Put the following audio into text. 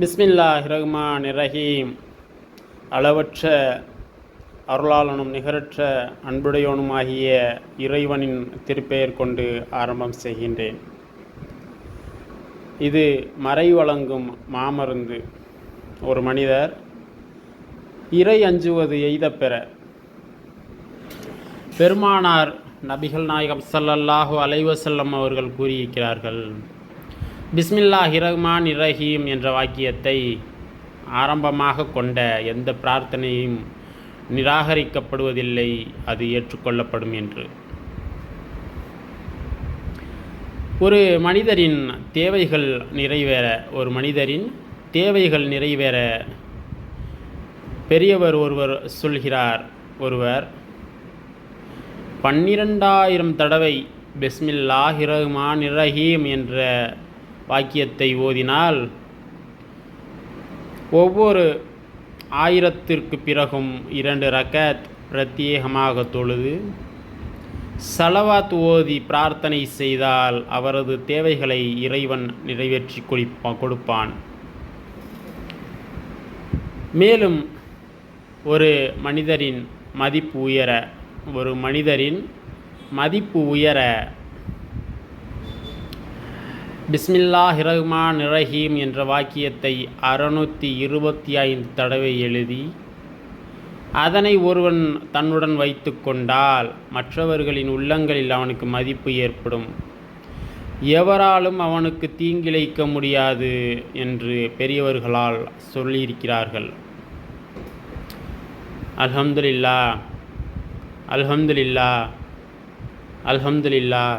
பிஸ்மில்லாஹிர்ரஹ்மானிர்ரஹீம். அளவற்ற அருளாளனும் நிகரற்ற அன்புடையவனுமாகிய இறைவனின் திருப்பெயர் கொண்டு ஆரம்பம் செய்கின்றேன். இது மறை வழங்கும் மாமருந்து. ஒரு மனிதர் இறை அஞ்சுவது எய்தப் பெற பெருமானார் நபிகள் நாயகம் ஸல்லல்லாஹு அலைஹி வஸல்லம் அவர்கள் கூறியிருக்கிறார்கள். பிஸ்மில்லாஹிர்ரஹ்மானிர்ரஹீம் என்ற வாக்கியத்தை ஆரம்பமாக கொண்ட எந்த பிரார்த்தனையும் நிராகரிக்கப்படுவதில்லை, அது ஏற்றுக்கொள்ளப்படும் என்று. ஒரு மனிதரின் தேவைகள் நிறைவேற பெரியவர் ஒருவர் சொல்கிறார். ஒருவர் 12,000 தடவை பிஸ்மில்லாஹிர்ரஹ்மானிர்ரஹீம் என்ற வாக்கியத்தை ஓதினால் ஒவ்வொரு 1000ற்கு பிறகும் 2 ரக்காத் பிரத்யேகமாக தொழுது ஸலவாத் ஓதி பிரார்த்தனை செய்தால் அவரது தேவைகளை இறைவன் நிறைவேற்றி கொடுப்பான். மேலும் ஒரு மனிதரின் மதிப்பு உயர பிஸ்மில்லாஹிர்ரஹ்மானிர்ரஹீம் என்ற வாக்கியத்தை 625 தடவை எழுதி அதனை ஒருவன் தன்னுடன் வைத்து கொண்டால் மற்றவர்களின் உள்ளங்களில் அவனுக்கு மதிப்பு ஏற்படும். எவராலும் அவனுக்கு தீங்கிழைக்க முடியாது என்று பெரியவர்களால் சொல்லியிருக்கிறார்கள். அல்ஹம்துலில்லாஹ், அல்ஹம்துலில்லாஹ், அல்ஹம்துலில்லாஹ்.